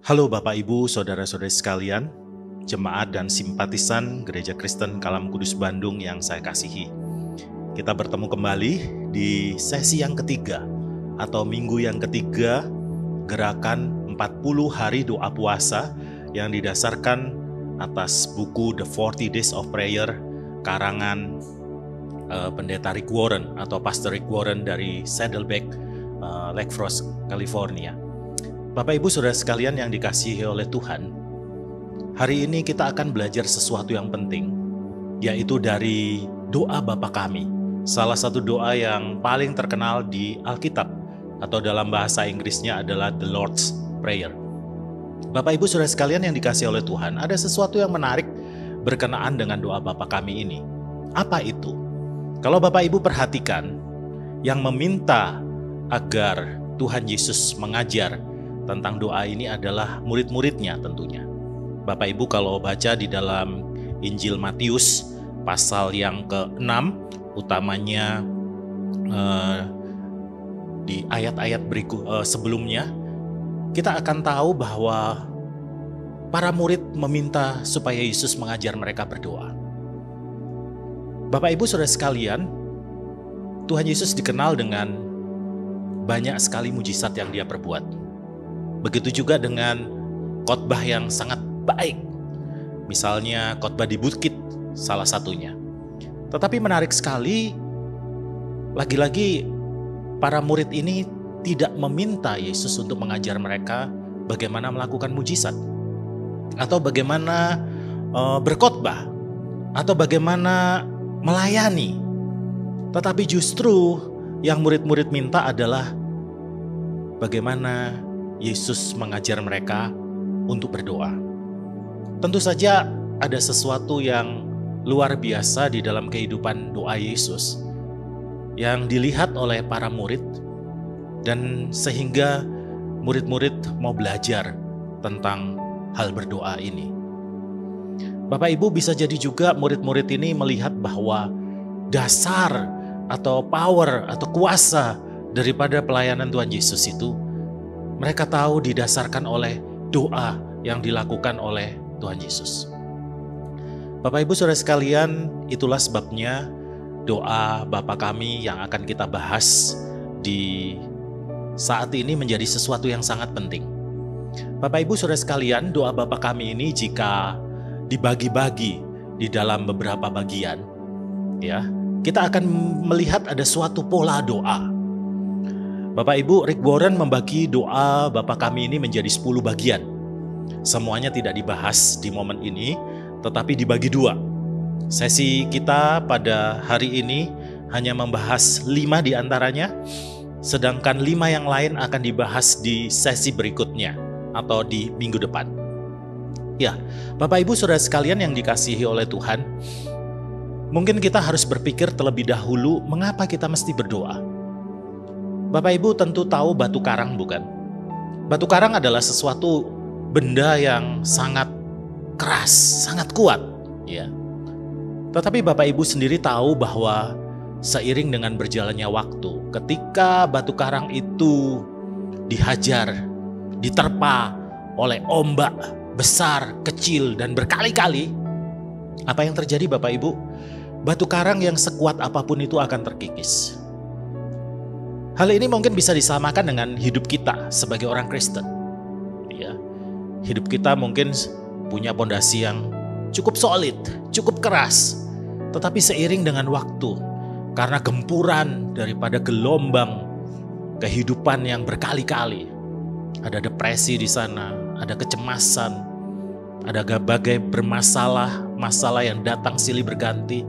Halo Bapak Ibu, Saudara-saudari sekalian, jemaat dan simpatisan Gereja Kristen Kalam Kudus Bandung yang saya kasihi. Kita bertemu kembali di sesi yang ketiga atau minggu yang ketiga gerakan 40 hari doa puasa yang didasarkan atas buku The 40 Days of Prayer karangan Pendeta Rick Warren atau Pastor Rick Warren dari Saddleback, Lake Forest, California. Bapak Ibu Saudara sekalian yang dikasihi oleh Tuhan, hari ini kita akan belajar sesuatu yang penting, yaitu dari doa Bapa Kami, salah satu doa yang paling terkenal di Alkitab, atau dalam bahasa Inggrisnya adalah The Lord's Prayer. Bapak Ibu Saudara sekalian yang dikasihi oleh Tuhan, ada sesuatu yang menarik berkenaan dengan doa Bapa Kami ini. Apa itu? Kalau Bapak Ibu perhatikan, yang meminta agar Tuhan Yesus mengajar tentang doa ini adalah murid-muridnya tentunya. Bapak Ibu kalau baca di dalam Injil Matius pasal yang ke-6, utamanya di ayat-ayat sebelumnya, kita akan tahu bahwa para murid meminta supaya Yesus mengajar mereka berdoa. Bapak Ibu Saudara sekalian, Tuhan Yesus dikenal dengan banyak sekali mujizat yang Dia perbuat. Begitu juga dengan khotbah yang sangat baik. Misalnya khotbah di bukit salah satunya. Tetapi menarik sekali, lagi-lagi para murid ini tidak meminta Yesus untuk mengajar mereka bagaimana melakukan mujizat, atau bagaimana berkhotbah, atau bagaimana melayani. Tetapi justru yang murid-murid minta adalah bagaimana Yesus mengajar mereka untuk berdoa. Tentu saja ada sesuatu yang luar biasa di dalam kehidupan doa Yesus yang dilihat oleh para murid, dan sehingga murid-murid mau belajar tentang hal berdoa ini. Bapak Ibu bisa jadi juga murid-murid ini melihat bahwa dasar atau power atau kuasa daripada pelayanan Tuhan Yesus itu mereka tahu didasarkan oleh doa yang dilakukan oleh Tuhan Yesus. Bapak Ibu Saudara sekalian, itulah sebabnya doa Bapa Kami yang akan kita bahas di saat ini menjadi sesuatu yang sangat penting. Bapak Ibu Saudara sekalian, doa Bapa Kami ini jika dibagi-bagi di dalam beberapa bagian, ya, kita akan melihat ada suatu pola doa. Bapak Ibu, Rick Warren membagi doa Bapa Kami ini menjadi 10 bagian. Semuanya tidak dibahas di momen ini, tetapi dibagi 2. Sesi kita pada hari ini hanya membahas 5 di antaranya, sedangkan 5 yang lain akan dibahas di sesi berikutnya atau di minggu depan. Ya, Bapak Ibu Saudara sekalian yang dikasihi oleh Tuhan, mungkin kita harus berpikir terlebih dahulu mengapa kita mesti berdoa. Bapak Ibu tentu tahu batu karang, bukan? Batu karang adalah sesuatu benda yang sangat keras, sangat kuat, ya. Tetapi Bapak Ibu sendiri tahu bahwa seiring dengan berjalannya waktu, ketika batu karang itu dihajar, diterpa oleh ombak besar, kecil, dan berkali-kali, apa yang terjadi Bapak Ibu? Batu karang yang sekuat apapun itu akan terkikis. Hal ini mungkin bisa disamakan dengan hidup kita sebagai orang Kristen. Ya, hidup kita mungkin punya pondasi yang cukup solid, cukup keras. Tetapi seiring dengan waktu, karena gempuran daripada gelombang kehidupan yang berkali-kali, ada depresi di sana, ada kecemasan, ada berbagai masalah yang datang silih berganti.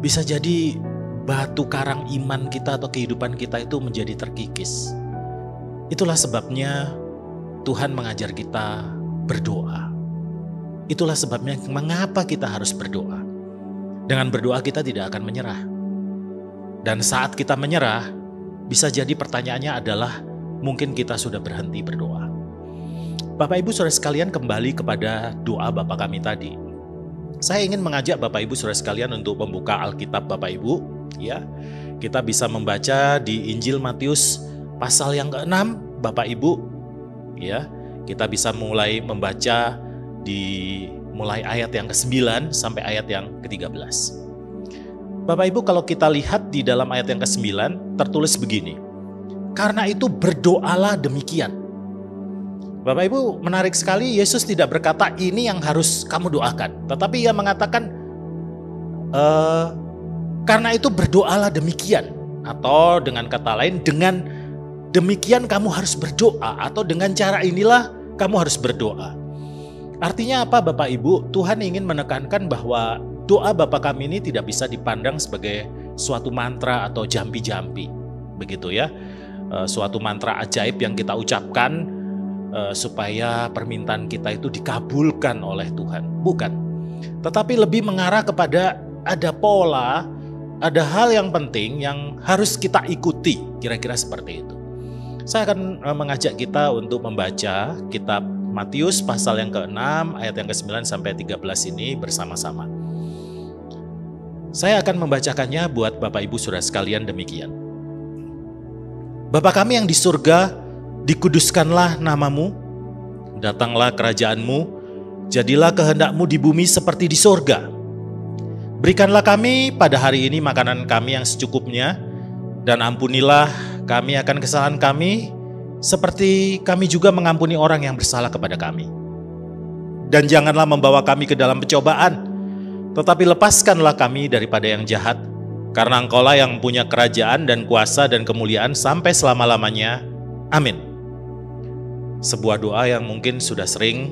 Bisa jadi batu karang iman kita atau kehidupan kita itu menjadi terkikis. Itulah sebabnya Tuhan mengajar kita berdoa. Itulah sebabnya mengapa kita harus berdoa. Dengan berdoa kita tidak akan menyerah. Dan saat kita menyerah, bisa jadi pertanyaannya adalah mungkin kita sudah berhenti berdoa. Bapak Ibu Saudara sekalian, kembali kepada doa Bapa Kami tadi. Saya ingin mengajak Bapak Ibu Saudara sekalian untuk membuka Alkitab Bapak Ibu. Ya, kita bisa membaca di Injil Matius pasal yang ke-6, Bapak Ibu. Ya, Kita bisa mulai membaca mulai ayat yang ke-9 sampai ayat yang ke-13. Bapak Ibu, kalau kita lihat di dalam ayat yang ke-9 tertulis begini. Karena itu berdoalah demikian. Bapak Ibu, menarik sekali, Yesus tidak berkata ini yang harus kamu doakan. Tetapi ia mengatakan karena itu berdoalah demikian. Atau dengan kata lain, dengan demikian kamu harus berdoa. Atau dengan cara inilah kamu harus berdoa. Artinya apa Bapak Ibu? Tuhan ingin menekankan bahwa doa Bapa kami ini tidak bisa dipandang sebagai suatu mantra atau jampi-jampi. Begitu ya. Suatu mantra ajaib yang kita ucapkan supaya permintaan kita itu dikabulkan oleh Tuhan. Bukan. Tetapi lebih mengarah kepada ada pola, ada hal yang penting yang harus kita ikuti. Kira-kira seperti itu. Saya akan mengajak kita untuk membaca kitab Matius pasal yang ke-6 ayat yang ke-9 sampai 13 ini bersama-sama. Saya akan membacakannya buat Bapak Ibu Saudara sekalian demikian. Bapa kami yang di surga, dikuduskanlah namamu, datanglah kerajaanmu, jadilah kehendakmu di bumi seperti di surga. Berikanlah kami pada hari ini makanan kami yang secukupnya, dan ampunilah kami akan kesalahan kami, seperti kami juga mengampuni orang yang bersalah kepada kami. Dan janganlah membawa kami ke dalam pencobaan, tetapi lepaskanlah kami daripada yang jahat, karena Engkaulah yang punya kerajaan dan kuasa dan kemuliaan sampai selama-lamanya. Amin. Sebuah doa yang mungkin sudah sering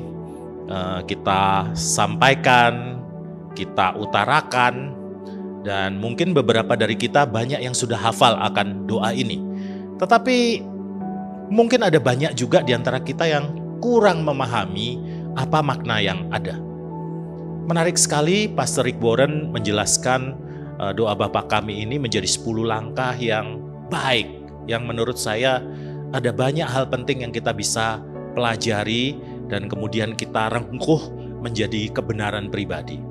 kita sampaikan, kita utarakan, dan mungkin beberapa dari kita banyak yang sudah hafal akan doa ini. Tetapi mungkin ada banyak juga di antara kita yang kurang memahami apa makna yang ada. Menarik sekali Pastor Rick Warren menjelaskan doa Bapa kami ini menjadi 10 langkah yang baik. Yang menurut saya ada banyak hal penting yang kita bisa pelajari dan kemudian kita rengkuh menjadi kebenaran pribadi.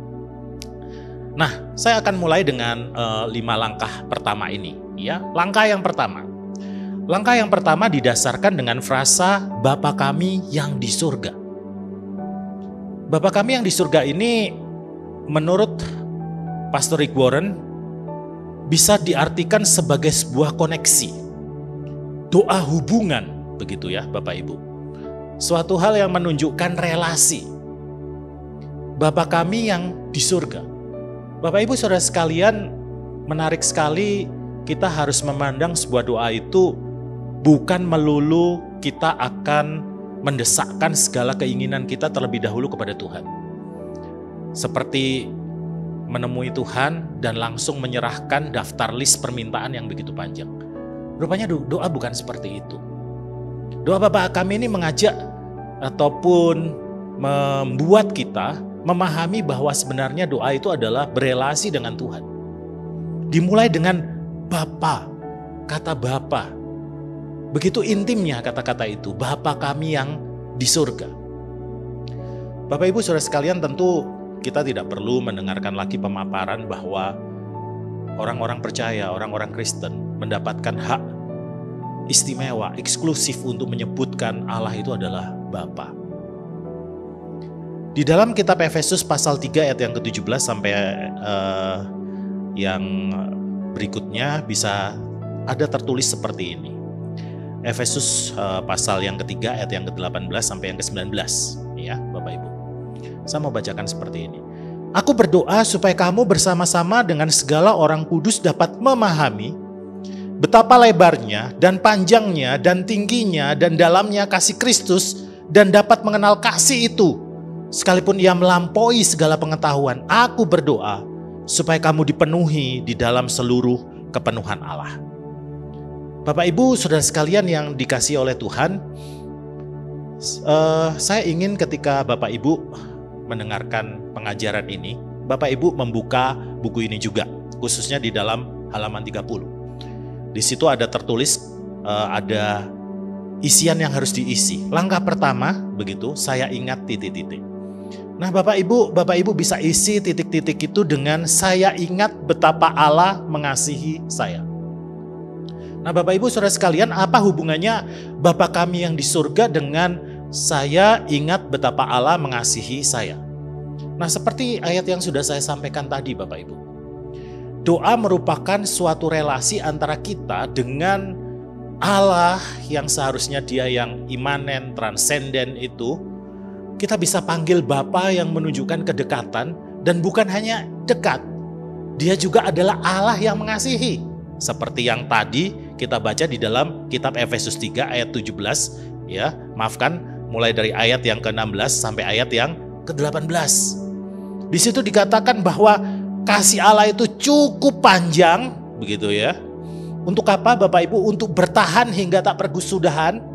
Nah, saya akan mulai dengan 5 langkah pertama ini. Ya, langkah yang pertama. Langkah yang pertama didasarkan dengan frasa Bapa kami yang di surga. Bapa kami yang di surga ini menurut Pastor Rick Warren bisa diartikan sebagai sebuah koneksi. Doa hubungan, begitu ya Bapak Ibu. Suatu hal yang menunjukkan relasi. Bapa kami yang di surga. Bapak Ibu Saudara sekalian, menarik sekali kita harus memandang sebuah doa itu bukan melulu kita akan mendesakkan segala keinginan kita terlebih dahulu kepada Tuhan. Seperti menemui Tuhan dan langsung menyerahkan daftar list permintaan yang begitu panjang. Rupanya doa bukan seperti itu. Doa Bapa kami ini mengajak ataupun membuat kita memahami bahwa sebenarnya doa itu adalah berelasi dengan Tuhan. Dimulai dengan Bapa, kata Bapa. Begitu intimnya kata-kata itu, Bapa kami yang di surga. Bapak Ibu Saudara sekalian, tentu kita tidak perlu mendengarkan lagi pemaparan bahwa orang-orang percaya, orang-orang Kristen mendapatkan hak istimewa, eksklusif untuk menyebutkan Allah itu adalah Bapa. Di dalam kitab Efesus pasal 3 ayat yang ke-17 sampai yang berikutnya bisa ada tertulis seperti ini. Efesus pasal yang ketiga ayat yang ke-18 sampai yang ke-19 ya Bapak Ibu. Saya mau bacakan seperti ini. Aku berdoa supaya kamu bersama-sama dengan segala orang kudus dapat memahami betapa lebarnya dan panjangnya dan tingginya dan dalamnya kasih Kristus dan dapat mengenal kasih itu sekalipun ia melampaui segala pengetahuan. Aku berdoa supaya kamu dipenuhi di dalam seluruh kepenuhan Allah. Bapak Ibu Saudara sekalian yang dikasihi oleh Tuhan, saya ingin ketika Bapak Ibu mendengarkan pengajaran ini, Bapak Ibu membuka buku ini juga, khususnya di dalam halaman 30. Di situ ada tertulis, ada isian yang harus diisi. Langkah pertama, begitu, saya ingat titik-titik. Nah Bapak Ibu bisa isi titik-titik itu dengan saya ingat betapa Allah mengasihi saya. Nah Bapak Ibu Saudara sekalian, apa hubungannya Bapa kami yang di surga dengan saya ingat betapa Allah mengasihi saya. Nah, seperti ayat yang sudah saya sampaikan tadi Bapak Ibu. Doa merupakan suatu relasi antara kita dengan Allah yang seharusnya dia yang imanen, transenden itu. Kita bisa panggil Bapa yang menunjukkan kedekatan, dan bukan hanya dekat. Dia juga adalah Allah yang mengasihi. Seperti yang tadi kita baca di dalam kitab Efesus 3 ayat 17, ya, maafkan, mulai dari ayat yang ke-16 sampai ayat yang ke-18. Di situ dikatakan bahwa kasih Allah itu cukup panjang, begitu ya. Untuk apa Bapak Ibu? Untuk bertahan hingga tak berkesudahan.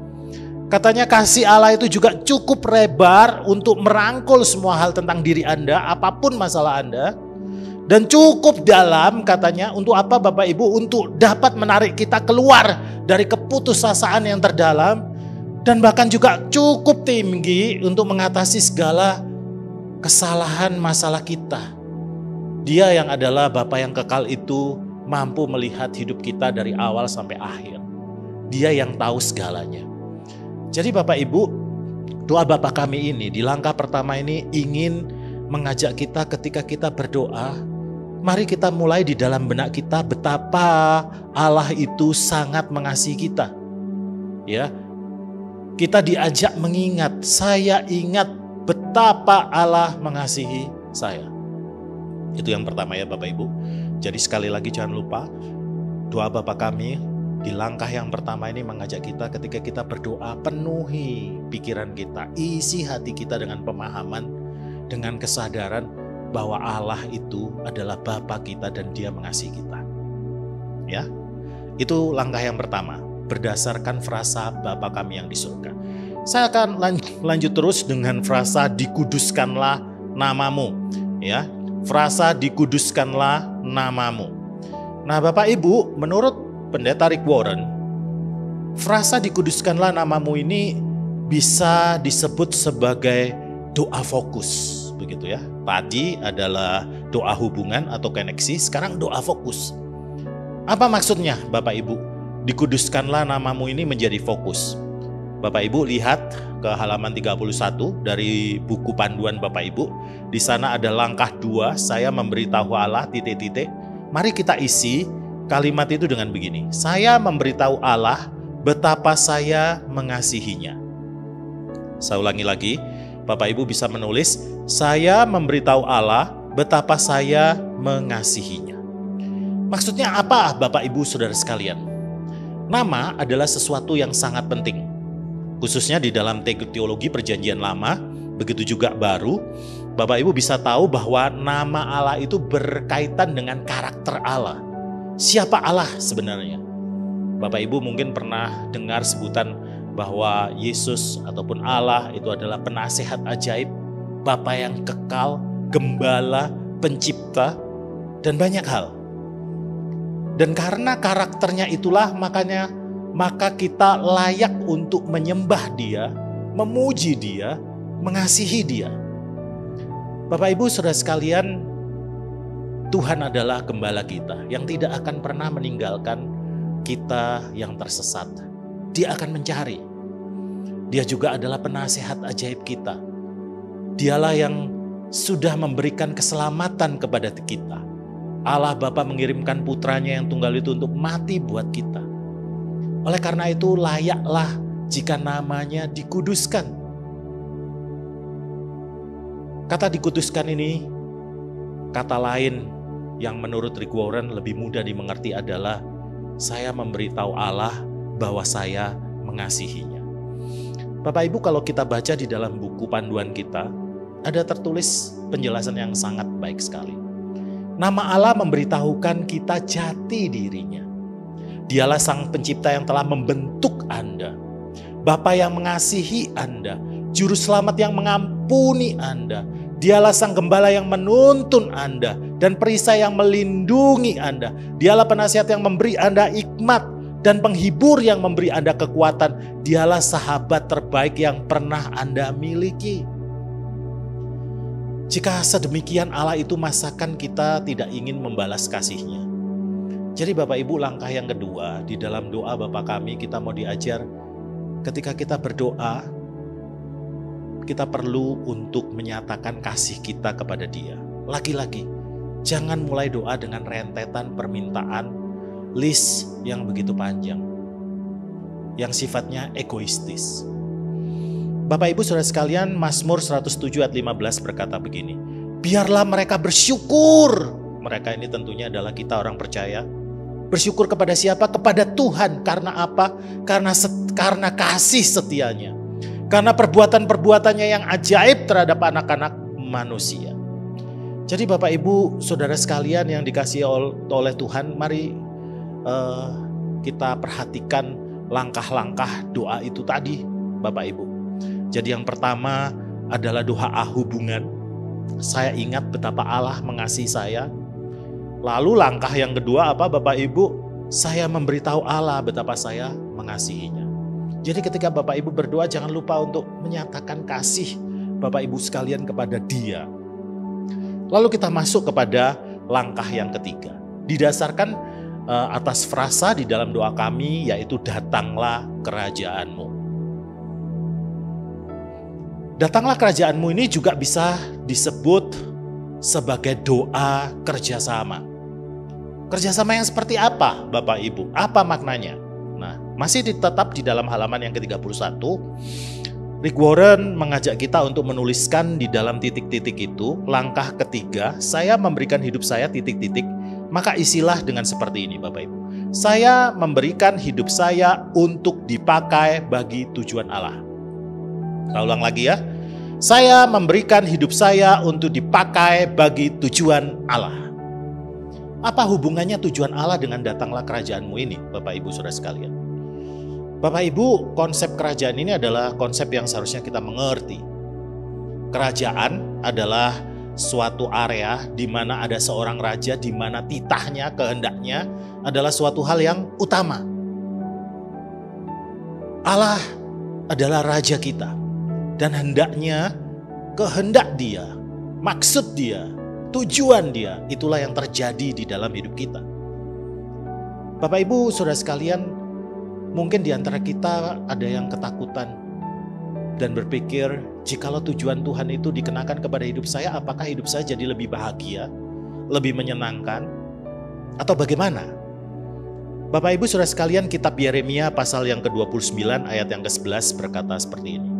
Katanya kasih Allah itu juga cukup lebar untuk merangkul semua hal tentang diri Anda, apapun masalah Anda. Dan cukup dalam katanya untuk apa Bapak Ibu? Untuk dapat menarik kita keluar dari keputusasaan yang terdalam. Dan bahkan juga cukup tinggi untuk mengatasi segala kesalahan masalah kita. Dia yang adalah Bapa yang kekal itu mampu melihat hidup kita dari awal sampai akhir. Dia yang tahu segalanya. Jadi Bapak Ibu, doa Bapa kami ini di langkah pertama ini ingin mengajak kita ketika kita berdoa, mari kita mulai di dalam benak kita betapa Allah itu sangat mengasihi kita. Ya. Kita diajak mengingat, saya ingat betapa Allah mengasihi saya. Itu yang pertama ya Bapak Ibu. Jadi sekali lagi jangan lupa, doa Bapa kami di langkah yang pertama ini mengajak kita ketika kita berdoa, penuhi pikiran kita, isi hati kita dengan pemahaman, dengan kesadaran bahwa Allah itu adalah Bapa kita dan Dia mengasihi kita. Ya, itu langkah yang pertama, berdasarkan frasa Bapa kami yang di surga. Saya akan lanjut terus dengan frasa dikuduskanlah namamu. Ya, frasa dikuduskanlah namamu. Nah Bapak Ibu, menurut Pendeta Rick Warren, frasa dikuduskanlah namamu ini bisa disebut sebagai doa fokus, begitu ya. Tadi adalah doa hubungan atau koneksi, sekarang doa fokus. Apa maksudnya Bapak Ibu? Dikuduskanlah namamu ini menjadi fokus. Bapak Ibu lihat ke halaman 31 dari buku panduan Bapak Ibu. Di sana ada langkah 2, saya memberitahu Allah ... Mari kita isi kalimat itu dengan begini. Saya memberitahu Allah betapa saya mengasihinya. Saya ulangi lagi. Bapak Ibu bisa menulis, saya memberitahu Allah betapa saya mengasihinya. Maksudnya apa Bapak Ibu Saudara sekalian? Nama adalah sesuatu yang sangat penting. Khususnya di dalam teologi perjanjian lama, begitu juga baru, Bapak Ibu bisa tahu bahwa nama Allah itu berkaitan dengan karakter Allah. Siapa Allah sebenarnya? Bapak Ibu mungkin pernah dengar sebutan bahwa Yesus ataupun Allah itu adalah penasehat ajaib, Bapa yang kekal, gembala, pencipta, dan banyak hal. Dan karena karakternya itulah maka kita layak untuk menyembah Dia, memuji Dia, mengasihi Dia. Bapak Ibu Saudara sekalian, Tuhan adalah gembala kita yang tidak akan pernah meninggalkan kita yang tersesat. Dia akan mencari. Dia juga adalah penasehat ajaib kita. Dialah yang sudah memberikan keselamatan kepada kita. Allah Bapa mengirimkan putranya yang tunggal itu untuk mati buat kita. Oleh karena itu layaklah jika namanya dikuduskan. Kata dikuduskan ini, kata lain yang menurut Rick Warren lebih mudah dimengerti adalah saya memberitahu Allah bahwa saya mengasihinya. Bapak Ibu, kalau kita baca di dalam buku panduan kita, ada tertulis penjelasan yang sangat baik sekali. Nama Allah memberitahukan kita jati dirinya. Dialah sang pencipta yang telah membentuk Anda, Bapa yang mengasihi Anda, Juru Selamat yang mengampuni Anda. Dialah sang gembala yang menuntun Anda dan perisai yang melindungi Anda. Dialah penasihat yang memberi Anda hikmat dan penghibur yang memberi Anda kekuatan. Dialah sahabat terbaik yang pernah Anda miliki. Jika sedemikian Allah itu, masakan kita tidak ingin membalas kasih-Nya? Jadi Bapak Ibu, langkah yang kedua di dalam doa Bapa kami, kita mau diajar ketika kita berdoa, kita perlu untuk menyatakan kasih kita kepada Dia. Lagi-lagi, jangan mulai doa dengan rentetan permintaan, list yang begitu panjang, yang sifatnya egoistis. Bapak Ibu Saudara sekalian, Mazmur 107 ayat 15 berkata begini, biarlah mereka bersyukur. Mereka ini tentunya adalah kita orang percaya. Bersyukur kepada siapa? Kepada Tuhan. Karena apa? Karena kasih setianya. Karena perbuatan-perbuatannya yang ajaib terhadap anak-anak manusia. Jadi Bapak Ibu Saudara sekalian yang dikasihi oleh Tuhan, mari kita perhatikan langkah-langkah doa itu tadi Bapak Ibu. Jadi yang pertama adalah doa hubungan. Saya ingat betapa Allah mengasihi saya. Lalu langkah yang kedua apa Bapak Ibu? Saya memberitahu Allah betapa saya mengasihinya. Jadi ketika Bapak Ibu berdoa jangan lupa untuk menyatakan kasih Bapak Ibu sekalian kepada Dia. Lalu kita masuk kepada langkah yang ketiga. Didasarkan atas frasa di dalam doa kami yaitu datanglah kerajaan-Mu. Datanglah kerajaan-Mu ini juga bisa disebut sebagai doa kerjasama. Kerjasama yang seperti apa Bapak Ibu? Apa maknanya? Nah, masih tetap di dalam halaman yang ke-31. Rick Warren mengajak kita untuk menuliskan di dalam titik-titik itu. Langkah ketiga, saya memberikan hidup saya titik-titik. Maka isilah dengan seperti ini Bapak Ibu. Saya memberikan hidup saya untuk dipakai bagi tujuan Allah. Saya ulang lagi ya. Saya memberikan hidup saya untuk dipakai bagi tujuan Allah. Apa hubungannya tujuan Allah dengan datanglah kerajaan-Mu ini, Bapak Ibu Saudara sekalian? Bapak Ibu, konsep kerajaan ini adalah konsep yang seharusnya kita mengerti. Kerajaan adalah suatu area di mana ada seorang raja, di mana titahnya, kehendaknya adalah suatu hal yang utama. Allah adalah raja kita. Dan hendaknya, kehendak Dia, maksud Dia, tujuan Dia, itulah yang terjadi di dalam hidup kita. Bapak Ibu Saudara sekalian, mungkin di antara kita ada yang ketakutan dan berpikir, jikalau tujuan Tuhan itu dikenakan kepada hidup saya, apakah hidup saya jadi lebih bahagia, lebih menyenangkan, atau bagaimana? Bapak Ibu Saudara sekalian, kitab Yeremia pasal yang ke-29 ayat yang ke-11 berkata seperti ini.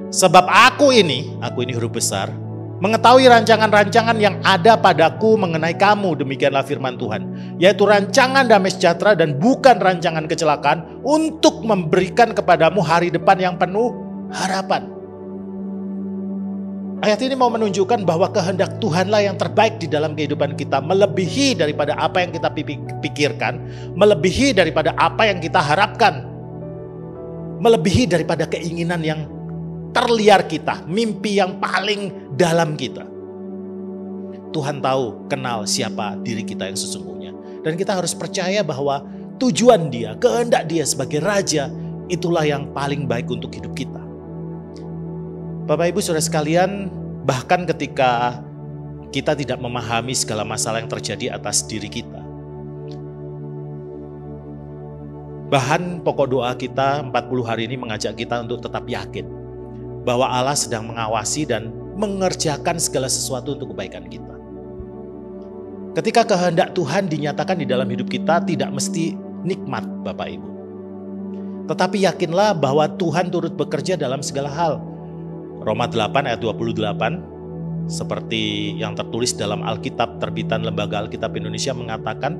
Sebab aku ini huruf besar, mengetahui rancangan-rancangan yang ada padaku mengenai kamu, demikianlah firman Tuhan, yaitu rancangan damai sejahtera dan bukan rancangan kecelakaan, untuk memberikan kepadamu hari depan yang penuh harapan. Ayat ini mau menunjukkan bahwa kehendak Tuhanlah yang terbaik di dalam kehidupan kita, melebihi daripada apa yang kita pikirkan, melebihi daripada apa yang kita harapkan, melebihi daripada keinginan yang terliar kita, mimpi yang paling dalam kita. Tuhan tahu, kenal siapa diri kita yang sesungguhnya. Dan kita harus percaya bahwa tujuan Dia, kehendak Dia sebagai Raja, itulah yang paling baik untuk hidup kita. Bapak Ibu Saudara sekalian, bahkan ketika kita tidak memahami segala masalah yang terjadi atas diri kita, bahan pokok doa kita 40 hari ini mengajak kita untuk tetap yakin bahwa Allah sedang mengawasi dan mengerjakan segala sesuatu untuk kebaikan kita. Ketika kehendak Tuhan dinyatakan di dalam hidup kita, tidak mesti nikmat Bapak Ibu. Tetapi yakinlah bahwa Tuhan turut bekerja dalam segala hal. Roma 8 ayat 28, seperti yang tertulis dalam Alkitab terbitan Lembaga Alkitab Indonesia mengatakan,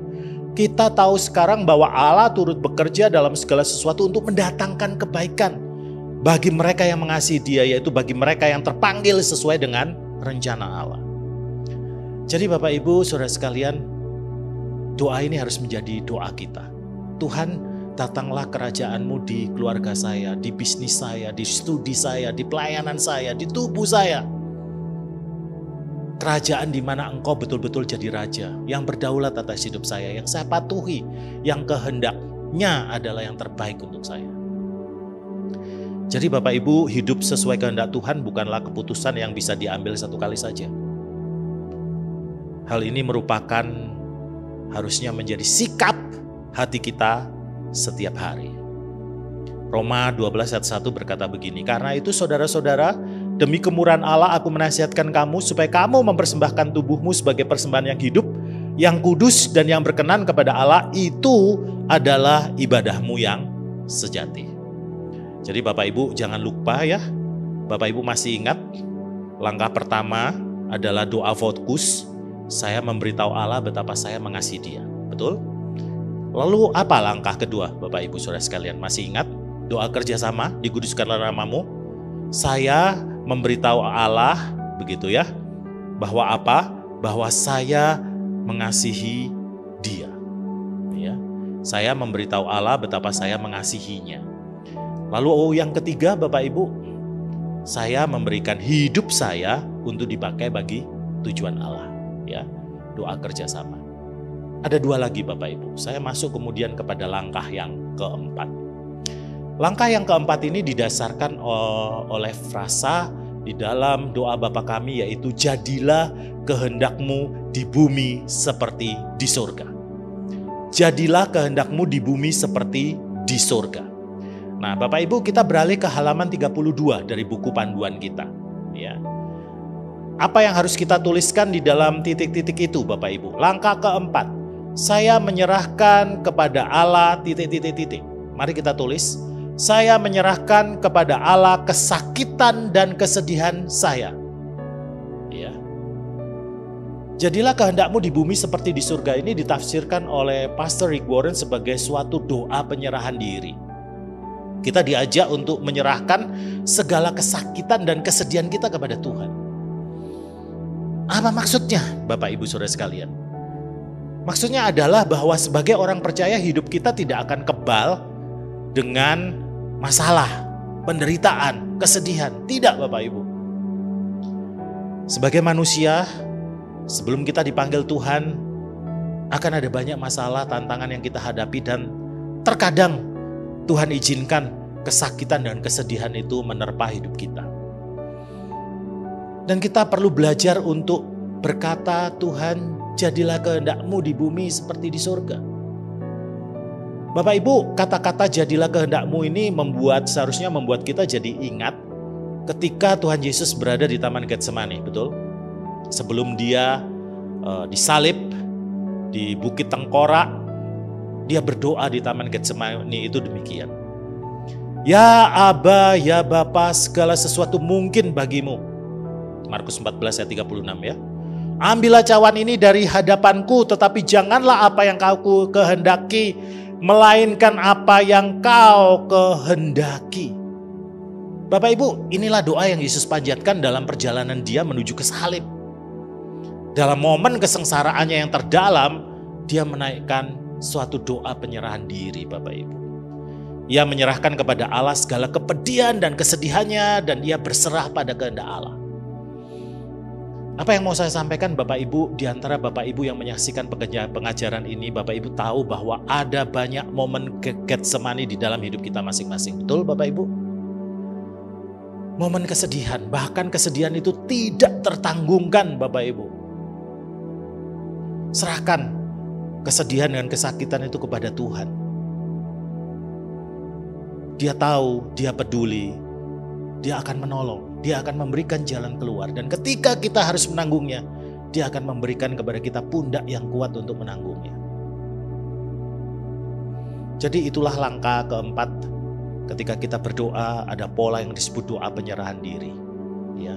kita tahu sekarang bahwa Allah turut bekerja dalam segala sesuatu untuk mendatangkan kebaikan bagi mereka yang mengasihi Dia, yaitu bagi mereka yang terpanggil sesuai dengan rencana Allah. Jadi Bapak Ibu Saudara sekalian, doa ini harus menjadi doa kita. Tuhan, datanglah kerajaan-Mu di keluarga saya, di bisnis saya, di studi saya, di pelayanan saya, di tubuh saya. Kerajaan di mana Engkau betul-betul jadi Raja, yang berdaulat atas hidup saya, yang saya patuhi, yang kehendaknya adalah yang terbaik untuk saya. Jadi Bapak Ibu, hidup sesuai kehendak Tuhan bukanlah keputusan yang bisa diambil satu kali saja. Hal ini merupakan harusnya menjadi sikap hati kita setiap hari. Roma 12 ayat 1 berkata begini, karena itu saudara-saudara, demi kemurahan Allah aku menasihatkan kamu supaya kamu mempersembahkan tubuhmu sebagai persembahan yang hidup, yang kudus dan yang berkenan kepada Allah. Itu adalah ibadahmu yang sejati. Jadi Bapak Ibu jangan lupa ya, Bapak Ibu masih ingat langkah pertama adalah doa fokus. Saya memberitahu Allah betapa saya mengasihi Dia. Betul? Lalu apa langkah kedua Bapak Ibu Saudara sekalian? Masih ingat doa kerjasama, dikuduskanlah namamu. Saya memberitahu Allah, begitu ya, bahwa apa? Bahwa saya mengasihi Dia. Ya, saya memberitahu Allah betapa saya mengasihinya. Lalu yang ketiga Bapak Ibu, saya memberikan hidup saya untuk dipakai bagi tujuan Allah. Ya, doa kerjasama. Ada dua lagi Bapak Ibu. Saya masuk kemudian kepada langkah yang keempat. Langkah yang keempat ini didasarkan oleh frasa di dalam doa Bapa kami, yaitu jadilah kehendakmu di bumi seperti di surga. Jadilah kehendakmu di bumi seperti di surga. Nah Bapak Ibu, kita beralih ke halaman 32 dari buku panduan kita. Ya. Apa yang harus kita tuliskan di dalam titik-titik itu Bapak Ibu? Langkah keempat, saya menyerahkan kepada Allah titik-titik-titik. Mari kita tulis. Saya menyerahkan kepada Allah kesakitan dan kesedihan saya. Ya. Jadilah kehendakmu di bumi seperti di surga ini ditafsirkan oleh Pastor Rick Warren sebagai suatu doa penyerahan diri. Kita diajak untuk menyerahkan segala kesakitan dan kesedihan kita kepada Tuhan. Apa maksudnya Bapak Ibu Saudara sekalian? Maksudnya adalah bahwa sebagai orang percaya hidup kita tidak akan kebal dengan masalah, penderitaan, kesedihan. Tidak Bapak Ibu. Sebagai manusia, sebelum kita dipanggil Tuhan, akan ada banyak masalah, tantangan yang kita hadapi, dan terkadang Tuhan izinkan kesakitan dan kesedihan itu menerpa hidup kita. Dan kita perlu belajar untuk berkata, Tuhan, jadilah kehendakmu di bumi seperti di surga. Bapak Ibu, kata-kata jadilah kehendakmu ini seharusnya membuat kita jadi ingat ketika Tuhan Yesus berada di Taman Getsemani, betul? Sebelum dia disalib di Bukit Tengkorak, dia berdoa di Taman Getsemani itu demikian. Ya Aba, ya Bapa, segala sesuatu mungkin bagimu. Markus 14 ayat 36 ya. Ambillah cawan ini dari hadapanku, tetapi janganlah apa yang kau kehendaki, melainkan apa yang kau kehendaki. Bapak Ibu, inilah doa yang Yesus panjatkan dalam perjalanan dia menuju ke salib. Dalam momen kesengsaraannya yang terdalam, dia menaikkan suatu doa penyerahan diri Bapak Ibu. Ia menyerahkan kepada Allah segala kepedihan dan kesedihannya, dan ia berserah pada kehendak Allah. Apa yang mau saya sampaikan Bapak Ibu, di antara Bapak Ibu yang menyaksikan pengajaran ini, Bapak Ibu tahu bahwa ada banyak momen Getsemani di dalam hidup kita masing-masing. Betul Bapak Ibu? Momen kesedihan, bahkan kesedihan itu tidak tertanggungkan Bapak Ibu. Serahkan kesedihan dan kesakitan itu kepada Tuhan. Dia tahu, dia peduli, dia akan menolong. Dia akan memberikan jalan keluar. Dan ketika kita harus menanggungnya, dia akan memberikan kepada kita pundak yang kuat untuk menanggungnya. Jadi itulah langkah keempat. Ketika kita berdoa, ada pola yang disebut doa penyerahan diri. Ya,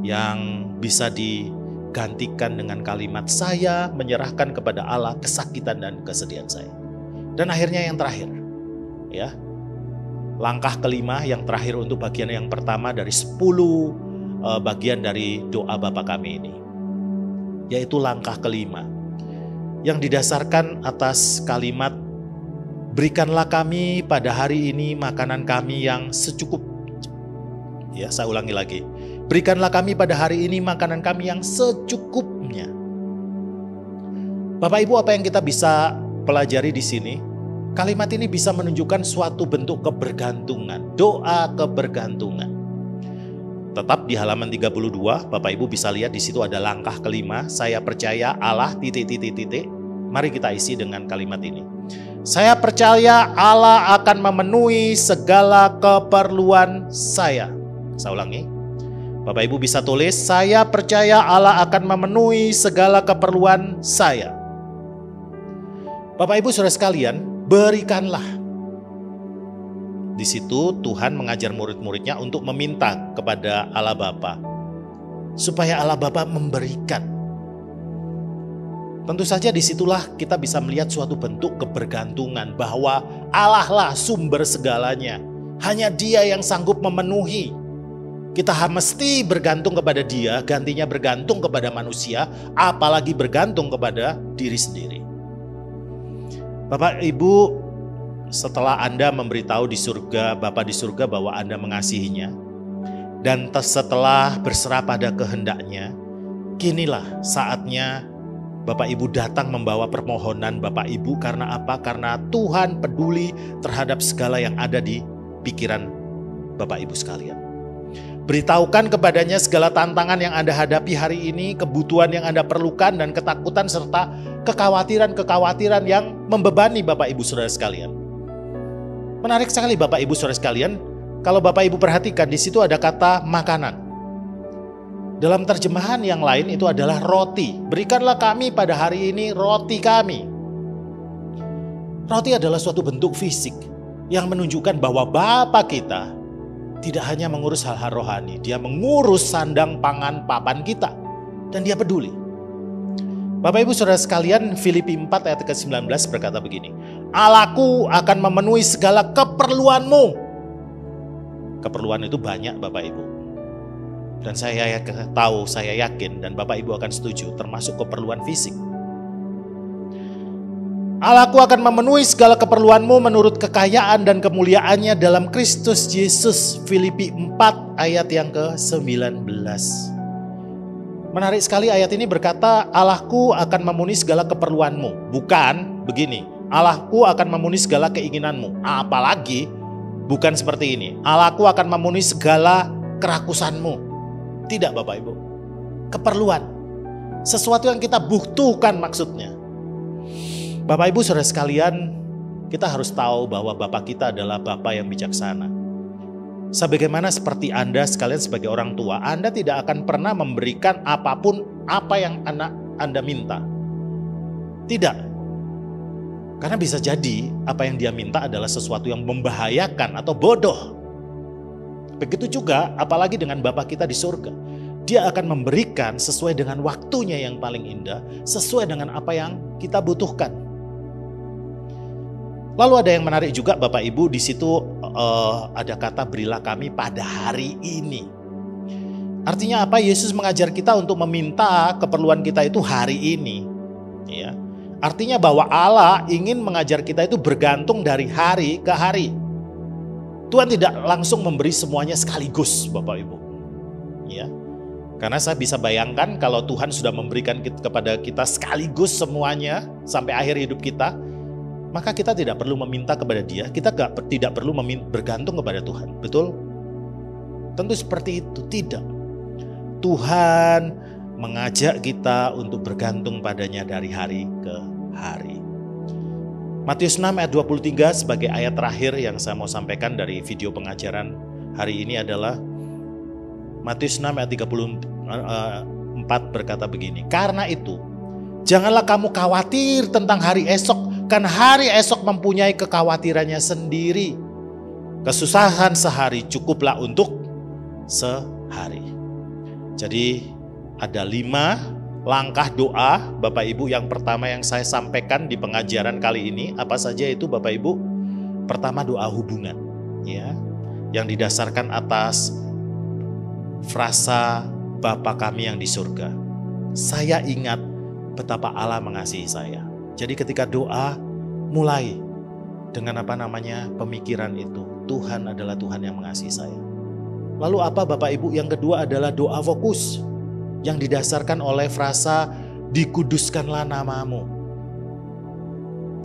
yang bisa digantikan dengan kalimat, saya menyerahkan kepada Allah kesakitan dan kesedihan saya. Dan akhirnya yang terakhir. Ya, langkah kelima yang terakhir untuk bagian yang pertama dari 10 bagian dari doa Bapa kami ini. Yaitu langkah kelima. Yang didasarkan atas kalimat, berikanlah kami pada hari ini makanan kami yang secukup. Ya, saya ulangi lagi. Berikanlah kami pada hari ini makanan kami yang secukupnya. Bapak Ibu, apa yang kita bisa pelajari di sini? Kalimat ini bisa menunjukkan suatu bentuk kebergantungan, doa kebergantungan. Tetap di halaman 32, Bapak Ibu bisa lihat di situ ada langkah kelima, saya percaya Allah ... Mari kita isi dengan kalimat ini. Saya percaya Allah akan memenuhi segala keperluan saya. Saya ulangi. Bapak Ibu bisa tulis, saya percaya Allah akan memenuhi segala keperluan saya. Bapak Ibu saudara sekalian, berikanlah. Di situ Tuhan mengajar murid-muridnya untuk meminta kepada Allah Bapa, supaya Allah Bapa memberikan. Tentu saja disitulah kita bisa melihat suatu bentuk kebergantungan bahwa Allah lah sumber segalanya. Hanya Dia yang sanggup memenuhi. Kita mesti bergantung kepada Dia, gantinya bergantung kepada manusia, apalagi bergantung kepada diri sendiri. Bapak Ibu, setelah Anda memberitahu di surga, Bapa di surga bahwa Anda mengasihinya, dan setelah berserah pada kehendaknya, kinilah saatnya Bapak Ibu datang membawa permohonan Bapak Ibu. Karena apa? Karena Tuhan peduli terhadap segala yang ada di pikiran Bapak Ibu sekalian. Beritahukan kepadanya segala tantangan yang Anda hadapi hari ini, kebutuhan yang Anda perlukan, dan ketakutan serta kekhawatiran-kekhawatiran yang membebani Bapak Ibu saudara sekalian. Menarik sekali Bapak Ibu saudara sekalian, kalau Bapak Ibu perhatikan di situ ada kata makanan. Dalam terjemahan yang lain itu adalah roti. Berikanlah kami pada hari ini roti kami. Roti adalah suatu bentuk fisik yang menunjukkan bahwa Bapa kita tidak hanya mengurus hal-hal rohani, Dia mengurus sandang pangan papan kita. Dan Dia peduli. Bapak Ibu saudara sekalian, Filipi 4 ayat ke-19 berkata begini, Allahku akan memenuhi segala keperluanmu. Keperluan itu banyak Bapak Ibu. Dan saya tahu, saya yakin, dan Bapak Ibu akan setuju, termasuk keperluan fisik. Allahku akan memenuhi segala keperluanmu menurut kekayaan dan kemuliaannya dalam Kristus Yesus. Filipi 4 ayat yang ke-19. Menarik sekali ayat ini berkata, Allahku akan memenuhi segala keperluanmu. Bukan begini, Allahku akan memenuhi segala keinginanmu. Apalagi bukan seperti ini, Allahku akan memenuhi segala kerakusanmu. Tidak Bapak Ibu. Keperluan. Sesuatu yang kita butuhkan maksudnya. Bapak Ibu saudara sekalian, kita harus tahu bahwa Bapa kita adalah Bapa yang bijaksana. Sebagaimana seperti Anda sekalian sebagai orang tua, Anda tidak akan pernah memberikan apapun apa yang anak Anda minta. Tidak. Karena bisa jadi apa yang dia minta adalah sesuatu yang membahayakan atau bodoh. Begitu juga apalagi dengan Bapa kita di surga. Dia akan memberikan sesuai dengan waktunya yang paling indah, sesuai dengan apa yang kita butuhkan. Lalu ada yang menarik juga Bapak Ibu, di situ ada kata berilah kami pada hari ini. Artinya apa? Yesus mengajar kita untuk meminta keperluan kita itu hari ini. Ya. Artinya bahwa Allah ingin mengajar kita itu bergantung dari hari ke hari. Tuhan tidak langsung memberi semuanya sekaligus Bapak Ibu. Ya. Karena saya bisa bayangkan kalau Tuhan sudah memberikan kepada kita sekaligus semuanya sampai akhir hidup kita, maka kita tidak perlu meminta kepada Dia, kita tidak perlu bergantung kepada Tuhan. Betul? Tentu seperti itu. Tidak. Tuhan mengajak kita untuk bergantung padanya dari hari ke hari. Matius 6 ayat 23 sebagai ayat terakhir yang saya mau sampaikan dari video pengajaran hari ini adalah Matius 6 ayat 34 berkata begini, karena itu janganlah kamu khawatir tentang hari esok, kan hari esok mempunyai kekhawatirannya sendiri. Kesusahan sehari cukuplah untuk sehari. Jadi ada 5 langkah doa Bapak Ibu. Yang pertama yang saya sampaikan di pengajaran kali ini, apa saja itu Bapak Ibu? Pertama doa hubungan, ya, yang didasarkan atas frasa Bapa kami yang di surga. Saya ingat betapa Allah mengasihi saya. Jadi ketika doa, mulai dengan pemikiran itu. Tuhan adalah Tuhan yang mengasihi saya. Lalu apa Bapak Ibu? Yang kedua adalah doa fokus. Yang didasarkan oleh frasa dikuduskanlah namamu.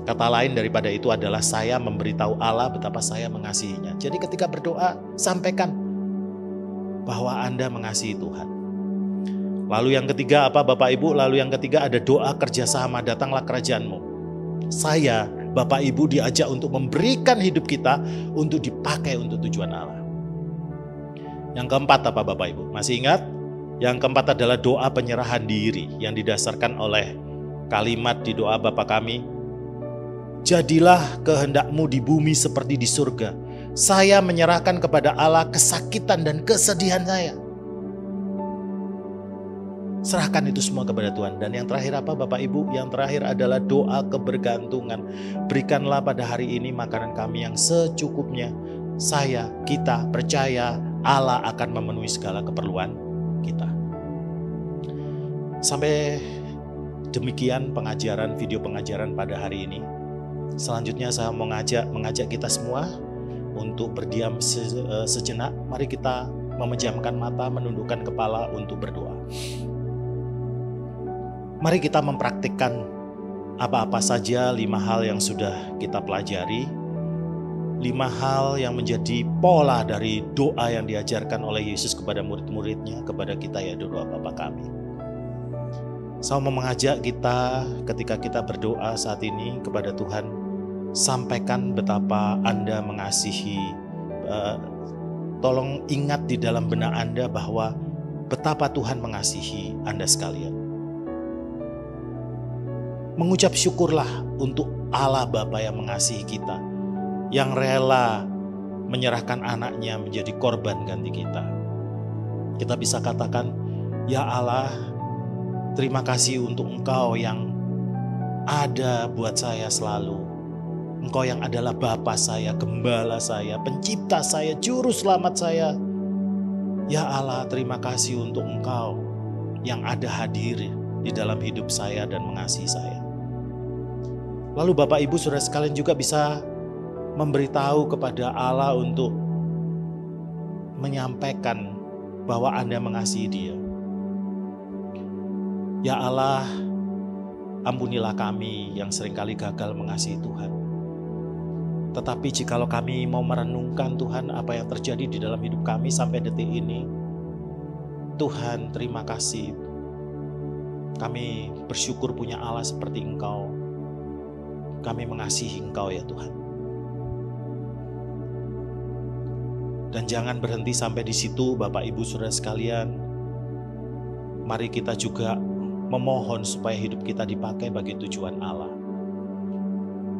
Kata lain daripada itu adalah saya memberitahu Allah betapa saya mengasihinya. Jadi ketika berdoa, sampaikan bahwa Anda mengasihi Tuhan. Lalu yang ketiga apa Bapak Ibu? Lalu yang ketiga ada doa kerjasama, datanglah kerajaanmu. Saya, Bapak Ibu diajak untuk memberikan hidup kita untuk dipakai untuk tujuan Allah. Yang keempat apa Bapak Ibu? Masih ingat? Yang keempat adalah doa penyerahan diri yang didasarkan oleh kalimat di doa Bapa kami. Jadilah kehendak-Mu di bumi seperti di surga. Saya menyerahkan kepada Allah kesakitan dan kesedihan saya. Serahkan itu semua kepada Tuhan. Dan yang terakhir apa Bapak Ibu? Yang terakhir adalah doa kebergantungan. Berikanlah pada hari ini makanan kami yang secukupnya. Kita percaya Allah akan memenuhi segala keperluan kita. Sampai demikian video pengajaran pada hari ini. Selanjutnya saya mau mengajak kita semua untuk berdiam sejenak. Mari kita memejamkan mata, menundukkan kepala untuk berdoa. Mari kita mempraktikkan apa-apa saja 5 hal yang sudah kita pelajari. 5 hal yang menjadi pola dari doa yang diajarkan oleh Yesus kepada murid-muridnya, kepada kita, ya doa Bapa kami. Saya mau mengajak kita ketika kita berdoa saat ini kepada Tuhan, sampaikan betapa Anda mengasihi. Tolong ingat di dalam benak Anda bahwa betapa Tuhan mengasihi Anda sekalian. Mengucap syukurlah untuk Allah Bapa yang mengasihi kita, yang rela menyerahkan anaknya menjadi korban ganti kita. Kita bisa katakan, ya Allah, terima kasih untuk Engkau yang ada buat saya selalu. Engkau yang adalah Bapa saya, Gembala saya, Pencipta saya, Juru Selamat saya. Ya Allah, terima kasih untuk Engkau yang ada hadir di dalam hidup saya dan mengasihi saya. Lalu Bapak Ibu Saudara sekalian juga bisa memberitahu kepada Allah untuk menyampaikan bahwa Anda mengasihi Dia. Ya Allah, ampunilah kami yang seringkali gagal mengasihi Tuhan. Tetapi jikalau kami mau merenungkan Tuhan apa yang terjadi di dalam hidup kami sampai detik ini, Tuhan terima kasih. Kami bersyukur punya Allah seperti Engkau. Kami mengasihi Engkau ya Tuhan. Dan jangan berhenti sampai di situ Bapak Ibu Saudara sekalian. Mari kita juga memohon supaya hidup kita dipakai bagi tujuan Allah.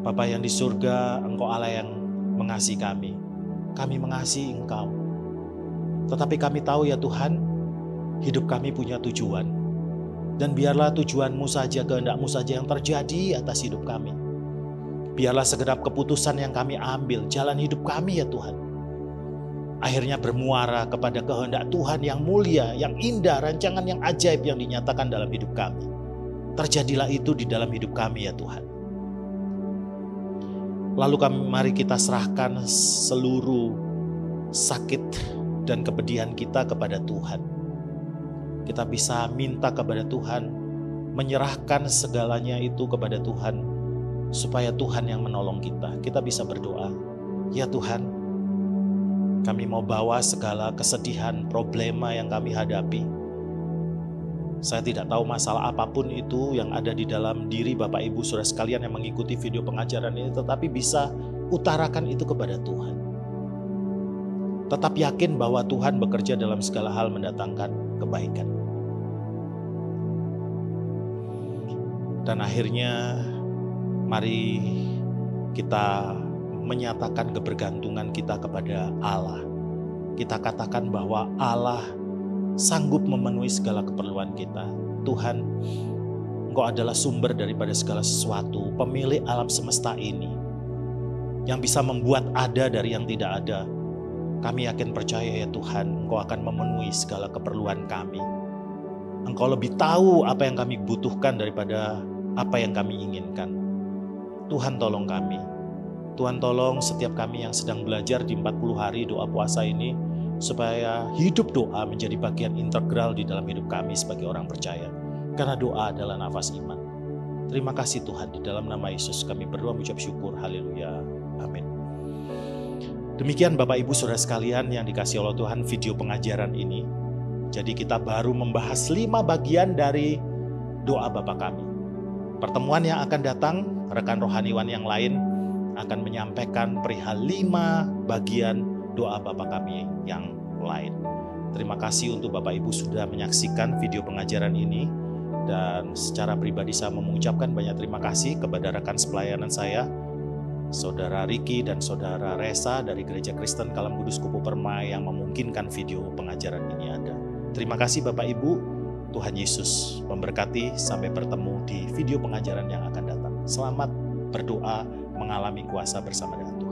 Bapa yang di surga, Engkau Allah yang mengasihi kami. Kami mengasihi Engkau. Tetapi kami tahu ya Tuhan, hidup kami punya tujuan. Dan biarlah tujuan-Mu saja, kehendak-Mu saja yang terjadi atas hidup kami. Biarlah segenap keputusan yang kami ambil, jalan hidup kami ya Tuhan, akhirnya bermuara kepada kehendak Tuhan yang mulia, yang indah, rancangan yang ajaib yang dinyatakan dalam hidup kami. Terjadilah itu di dalam hidup kami ya Tuhan. Lalu mari kita serahkan seluruh sakit dan kepedihan kita kepada Tuhan. Kita bisa minta kepada Tuhan, menyerahkan segalanya itu kepada Tuhan, supaya Tuhan yang menolong kita. Kita bisa berdoa, ya Tuhan, kami mau bawa segala kesedihan, problema yang kami hadapi. Saya tidak tahu masalah apapun itu yang ada di dalam diri Bapak Ibu Saudara sekalian yang mengikuti video pengajaran ini, tetapi bisa utarakan itu kepada Tuhan. Tetap yakin bahwa Tuhan bekerja dalam segala hal mendatangkan kebaikan. Dan akhirnya mari kita menyatakan kebergantungan kita kepada Allah. Kita katakan bahwa Allah sanggup memenuhi segala keperluan kita. Tuhan, Engkau adalah sumber daripada segala sesuatu, pemilik alam semesta ini, yang bisa membuat ada dari yang tidak ada. Kami yakin percaya ya Tuhan, Engkau akan memenuhi segala keperluan kami. Engkau lebih tahu apa yang kami butuhkan daripada apa yang kami inginkan. Tuhan tolong kami. Tuhan tolong setiap kami yang sedang belajar di 40 hari doa puasa ini, supaya hidup doa menjadi bagian integral di dalam hidup kami sebagai orang percaya. Karena doa adalah nafas iman. Terima kasih Tuhan, di dalam nama Yesus kami berdoa mengucap syukur. Haleluya. Amin. Demikian Bapak Ibu Saudara sekalian yang dikasihi oleh Tuhan, video pengajaran ini. Jadi kita baru membahas 5 bagian dari doa Bapa kami. Pertemuan yang akan datang, rekan rohaniwan yang lain akan menyampaikan perihal 5 bagian doa Bapa kami yang lain. Terima kasih untuk Bapak Ibu sudah menyaksikan video pengajaran ini. Dan secara pribadi saya mengucapkan banyak terima kasih kepada rekan sepelayanan saya, Saudara Riki dan Saudara Resa dari Gereja Kristen Kalam Kudus Kupu Permai yang memungkinkan video pengajaran ini ada. Terima kasih Bapak Ibu, Tuhan Yesus memberkati, sampai bertemu di video pengajaran yang akan datang. Selamat berdoa mengalami kuasa bersama dengan Tuhan.